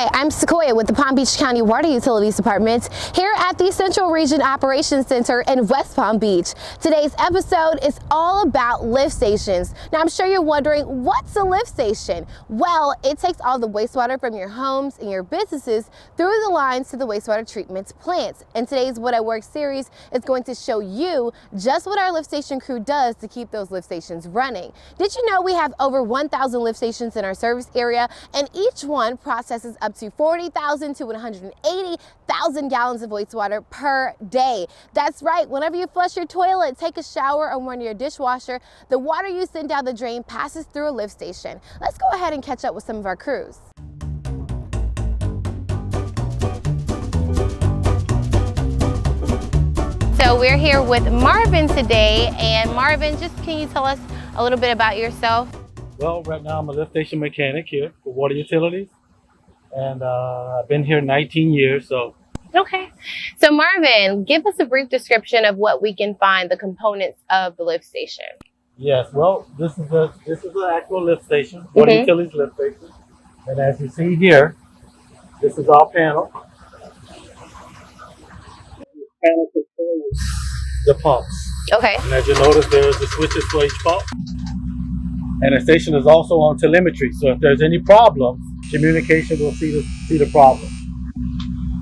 Hi, I'm Sequoia with the Palm Beach County Water Utilities Department here at the Central Region Operations Center in West Palm Beach. Today's episode is all about lift stations. Now I'm sure you're wondering, what's a lift station? Well, it takes all the wastewater from your homes and your businesses through the lines to the wastewater treatment plants. And today's What at Work series is going to show you just what our lift station crew does to keep those lift stations running. Did you know we have over 1,000 lift stations in our service area, and each one processes up to 40,000 to 180,000 gallons of wastewater per day. That's right, whenever you flush your toilet, take a shower, or run your dishwasher, the water you send down the drain passes through a lift station. Let's go ahead and catch up with some of our crews. So we're here with Marvin today, and Marvin, just can you tell us a little bit about yourself? Well, right now I'm a lift station mechanic here for water utilities, and I've been here 19 years. So okay, so Marvin, give us a brief description of what we can find the components of the lift station. yes, well, this is the actual lift station, water utilities lift station, and as you see here, this is our panel. This panel controls the pumps. Okay. And as you notice, there's the switches for each pump. And the station is also on telemetry, so if there's any problems, communication will see the problem.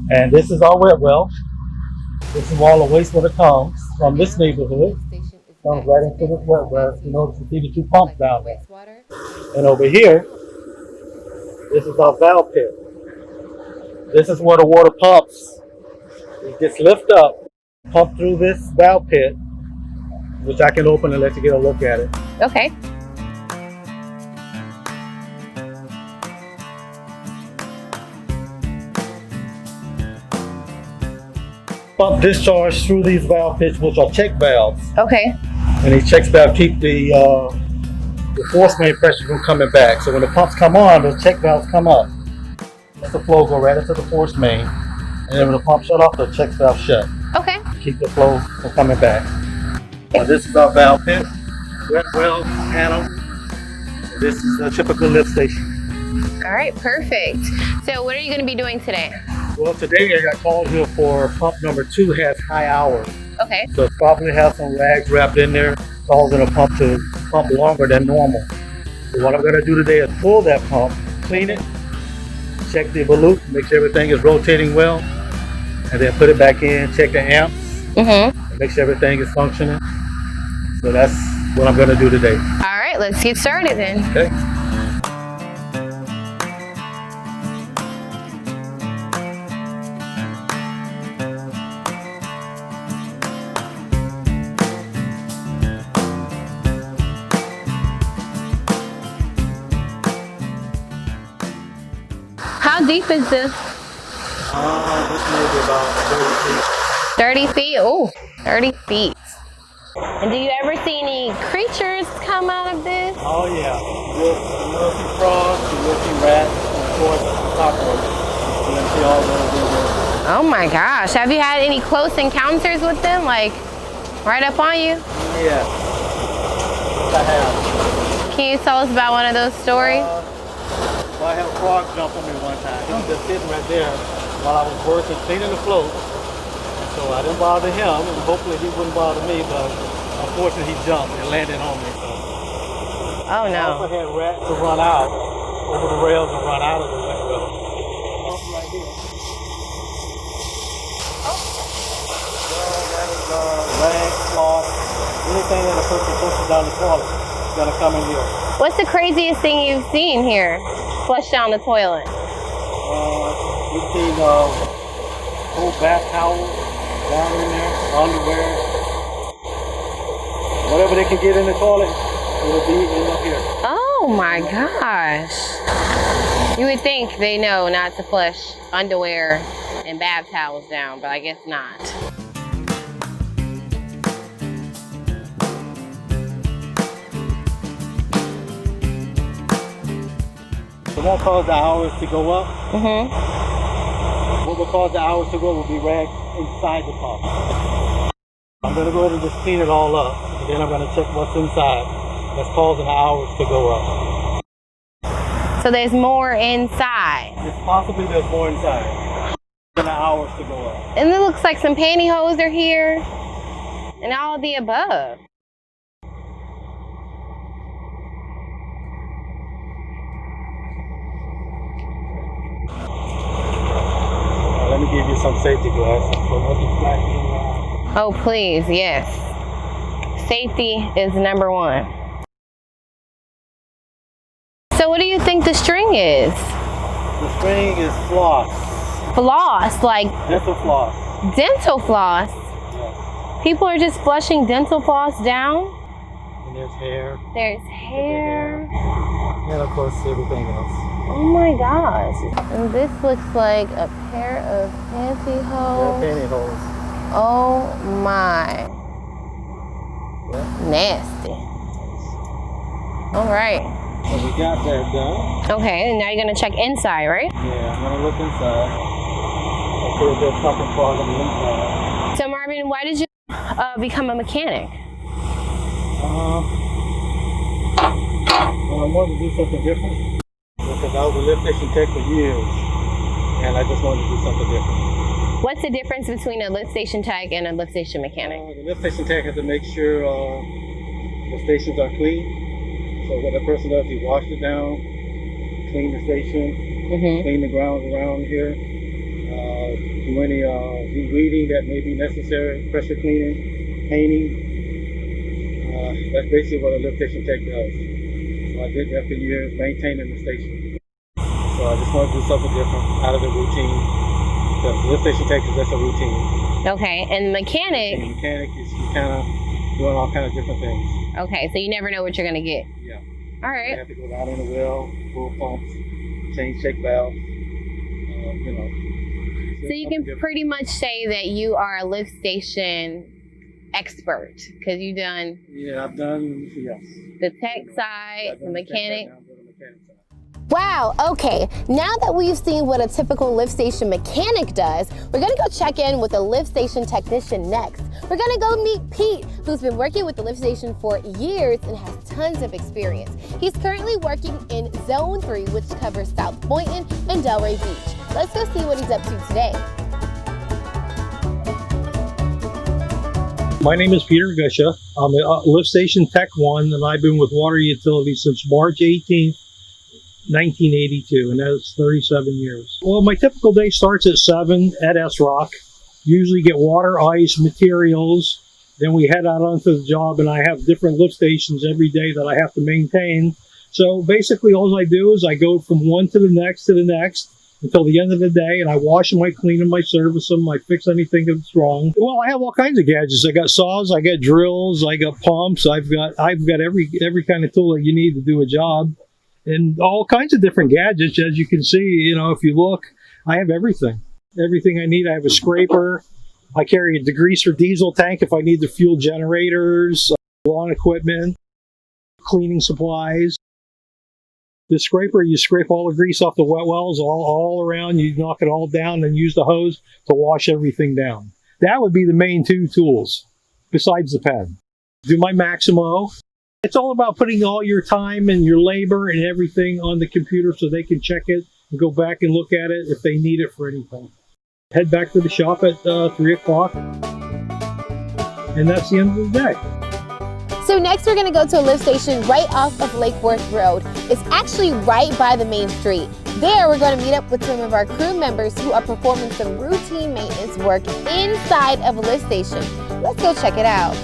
And this is our wet well. This is where all the wastewater comes from this neighborhood. Comes right into this wet well. You notice you see the two pumps down there. And over here, this is our valve pit. This is where the water pumps. It gets lifted up, pumped through this valve pit, which I can open and let you get a look at it. Okay. Pump discharge through these valve pits, which are check valves. Okay. And these check valves keep the force main pressure from coming back. So when the pumps come on, those check valves come up. Let the flow go right into the force main. And then when the pump shut off, the check valve shut. Okay. Keep the flow from coming back. This is our valve pit, wet well panel. This is a typical lift station. All right, perfect. So what are you going to be doing today? Well, today I got called here for pump number 2 has high hours. Okay. So it probably has some rags wrapped in there, causing a pump to pump longer than normal. So what I'm going to do today is pull that pump, clean it, check the volute, make sure everything is rotating well, and then put it back in, check the amps, and make sure everything is functioning. So that's what I'm going to do today. All right, let's get started then. Okay. How deep is this? This may be about 30 feet. 30 feet? Oh, 30 feet. And do you ever see any creatures come out of this? Oh yeah, you'll see frogs, you'll see rats, and of course cockroaches. You'll see all those in there. Oh my gosh, have you had any close encounters with them? Like, right up on you? Yeah, I have. Can you tell us about one of those stories? Well, I had a frog jump on me one time. He was just sitting right there while I was working, cleaning the float. So I didn't bother him, and hopefully he wouldn't bother me, but unfortunately he jumped and landed on me. So. Oh no. I also had rats to run out over the rails and run out of the window. Right here. Well, that is rags, cloth, anything that a person pushes down the toilet is going to come in here. What's the craziest thing you've seen here? Flush down the toilet. We've seen old bath towels down in there, underwear. Whatever they can get in the toilet, it'll be in up here. Oh my gosh. You would think they know not to flush underwear and bath towels down, but I guess not. It won't cause the hours to go up. What will cause the hours to go will be rags inside the pump. I'm going to go ahead and just clean it all up, and then I'm going to check what's inside that's causing the hours to go up. So there's more inside. It's possibly there's more inside. Than hours to go up. And it looks like some pantyhose are here. And all of the above. Let me give you some safety glasses for nothing flashing around. Oh, please, yes. Safety is number one. So what do you think the string is? The string is floss. Floss, like Dental floss. dental floss. Yes. People are just flushing dental floss down. And there's hair. There's hair. And of course everything else. Oh my gosh. And this looks like a pair of pantyhose. Pantyhose. Oh my. Yeah. Nasty. All right. So we got that done. Okay, and now you're gonna check inside, right? Yeah, I'm gonna look inside. Okay, if there's something problem inside. So Marvin, why did you become a mechanic? Well, I wanted to do something different because I was a lift station tech for years, and I just wanted to do something different. What's the difference between a lift station tech and a lift station mechanic? The lift station tech has to make sure the stations are clean. So what the person does, he washes it down, clean the station, clean the grounds around here, do any de-weeding that may be necessary, pressure cleaning, painting. That's basically what a lift station tech does. So I did that for years, maintaining the station. So I just want to do something different out of the routine. Because lift station tech is just a routine. Okay, and mechanic? And the mechanic is kind of doing all kind of different things. Okay, so you never know what you're gonna get. Yeah. All You right. have to go down in the well, pull pumps, change shake valves, you know. So you can pretty much say that you are a lift station expert because you've done Yeah, I've done, yes. the tech side, I've the done mechanic. tech side, now I'm doing the mechanic side. Wow, okay. Now that we've seen what a typical lift station mechanic does, we're gonna go check in with a lift station technician next. We're gonna go meet Pete, who's been working with the lift station for years and has tons of experience. He's currently working in Zone 3, which covers South Boynton and Delray Beach. Let's go see what he's up to today. My name is Peter Gusha. I'm a lift station tech 1, and I've been with water utilities since March 18th, 1982, and that's 37 years. Well, my typical day starts at 7 at S-Rock. Usually get water, ice, materials. Then we head out onto the job, and I have different lift stations every day that I have to maintain. So basically all I do is I go from one to the next until the end of the day, and I wash them, I clean them, I service them, I fix anything that's wrong. Well, I have all kinds of gadgets. I got saws, I got drills, I got pumps, I've got every kind of tool that you need to do a job. And all kinds of different gadgets, as you can see, you know, if you look, I have everything. Everything I need. I have a scraper. I carry a degreaser diesel tank if I need to fuel generators, lawn equipment, cleaning supplies. The scraper, you scrape all the grease off the wet wells all around. You knock it all down and use the hose to wash everything down. That would be the main two tools, besides the pen. Do my Maximo. It's all about putting all your time and your labor and everything on the computer so they can check it and go back and look at it if they need it for anything. Head back to the shop at 3 o'clock, and that's the end of the day. So next we're gonna go to a lift station right off of Lake Worth Road. It's actually right by the main street. There we're gonna meet up with some of our crew members who are performing some routine maintenance work inside of a lift station. Let's go check it out.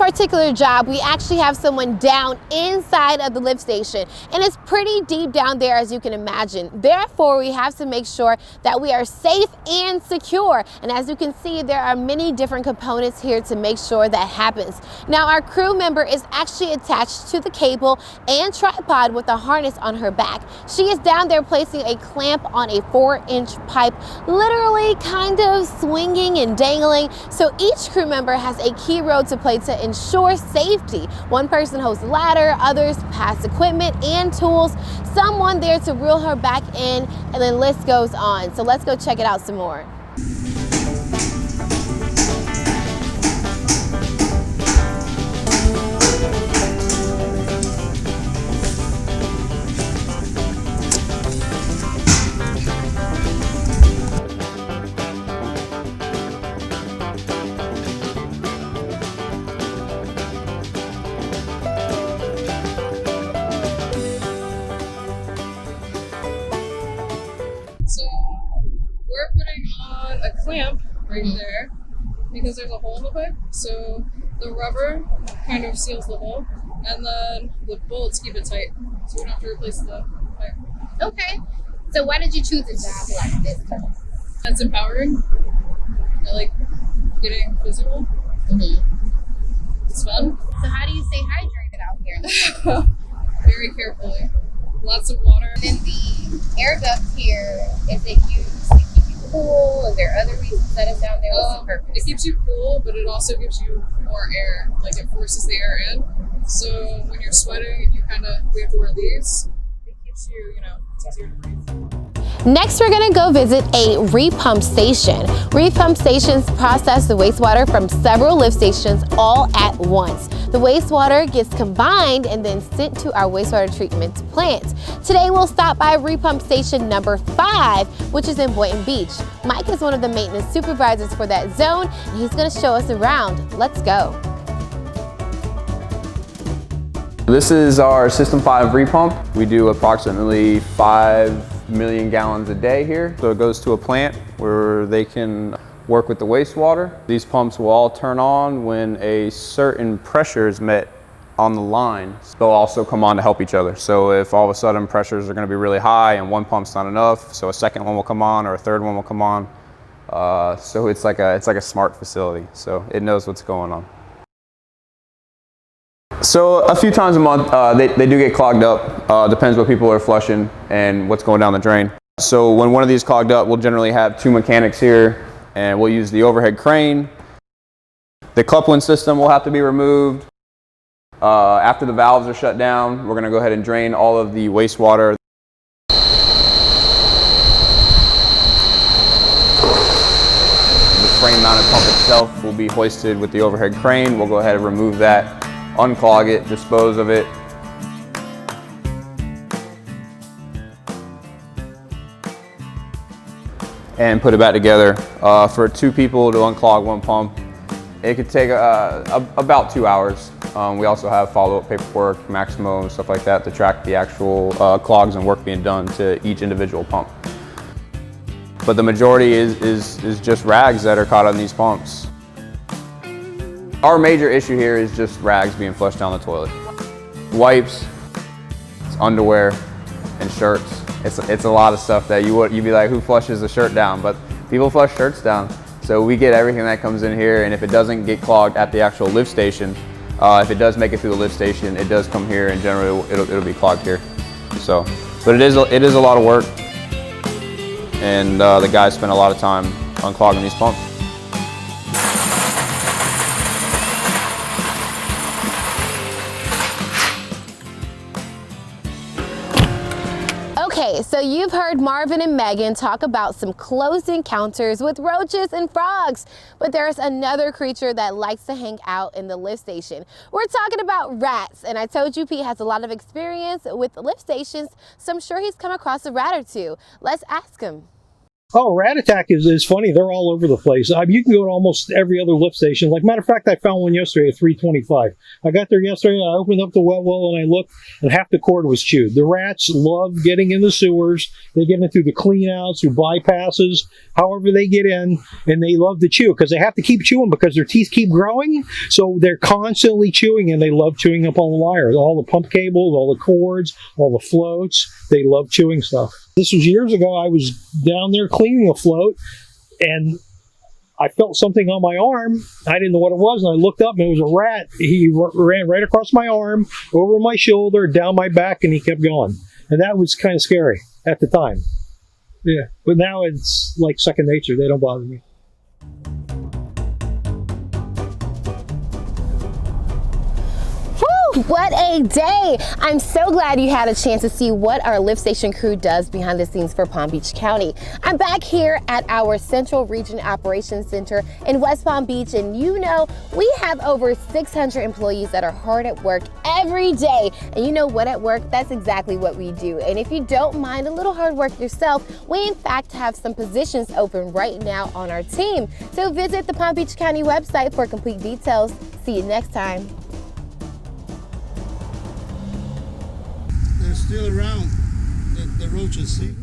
particular job, we actually have someone down inside of the lift station, and it's pretty deep down there, as you can imagine. Therefore, we have to make sure that we are safe and secure. And as you can see, there are many different components here to make sure that happens. Now, our crew member is actually attached to the cable and tripod with a harness on her back. She is down there placing a clamp on a 4-inch pipe, literally kind of swinging and dangling. So each crew member has a key role to play to ensure safety. One person holds the ladder, others pass equipment and tools, someone there to reel her back in, and the list goes on. So let's go check it out some more. So we're putting on a clamp right there because there's a hole in the pipe. So the rubber kind of seals the hole, and then the bolts keep it tight, so we don't have to replace the pipe. Okay. So why did you choose a job like this? It's empowering. I like getting physical. It's fun. So how do you stay hydrated out here in the sun? Very carefully. Lots of water. And then the air duct here, is it used to keep you cool? Is there other reasons that it's down there? What's the purpose? It keeps you cool, but it also gives you more air. Like, it forces the air in. So when you're sweating and we have to wear these, it keeps you, it's easier to breathe. Next, we're gonna go visit a repump station. Repump stations process the wastewater from several lift stations all at once. The wastewater gets combined and then sent to our wastewater treatment plant. Today, we'll stop by repump station number 5, which is in Boynton Beach. Mike is one of the maintenance supervisors for that zone, and he's gonna show us around. Let's go. This is our System 5 repump. We do approximately 5 million gallons a day here. So it goes to a plant where they can work with the wastewater. These pumps will all turn on when a certain pressure is met on the line. They'll also come on to help each other. So if all of a sudden pressures are going to be really high and one pump's not enough, so a second one will come on or a third one will come on. So it's like a smart facility. So it knows what's going on. So a few times a month, they do get clogged up. Depends what people are flushing and what's going down the drain. So when one of these clogged up, we'll generally have 2 mechanics here, and we'll use the overhead crane. The coupling system will have to be removed. After the valves are shut down, we're going to go ahead and drain all of the wastewater. The frame-mounted pump itself will be hoisted with the overhead crane. We'll go ahead and remove that, unclog it, dispose of it. And put it back together. For 2 people to unclog one pump, it could take about 2 hours. We also have follow-up paperwork, Maximo, stuff like that to track the actual clogs and work being done to each individual pump. But the majority is just rags that are caught on these pumps. Our major issue here is just rags being flushed down the toilet. Wipes, underwear, and shirts. It's a lot of stuff that you'd be like, who flushes a shirt down? But people flush shirts down. So we get everything that comes in here, and if it doesn't get clogged at the actual lift station, if it does make it through the lift station, it does come here, and generally it'll be clogged here. So, but it is a lot of work, and the guys spend a lot of time unclogging these pumps. Okay, so you've heard Marvin and Megan talk about some close encounters with roaches and frogs, but there's another creature that likes to hang out in the lift station. We're talking about rats, and I told you Pete has a lot of experience with lift stations, so I'm sure he's come across a rat or two. Let's ask him. Oh, rat attack is funny. They're all over the place. You can go to almost every other lift station. Like, matter of fact, I found one yesterday at 325. I got there yesterday, I opened up the wet well, and I looked, and half the cord was chewed. The rats love getting in the sewers. They get in through the cleanouts, through bypasses, however they get in, and they love to chew because they have to keep chewing because their teeth keep growing. So they're constantly chewing, and they love chewing up on the wires. All the pump cables, all the cords, all the floats. They love chewing stuff. This was years ago. I was down there cleaning a float, and I felt something on my arm. I didn't know what it was, and I looked up, and it was a rat. He ran right across my arm, over my shoulder, down my back, and he kept going. And that was kind of scary at the time. Yeah, but now it's like second nature. They don't bother me. What a day! I'm so glad you had a chance to see what our lift station crew does behind the scenes for Palm Beach County. I'm back here at our Central Region Operations Center in West Palm Beach, and you know, we have over 600 employees that are hard at work every day. And you know what, at work, that's exactly what we do. And if you don't mind a little hard work yourself, we in fact have some positions open right now on our team. So visit the Palm Beach County website for complete details. See you next time. They're still around, the roaches, see?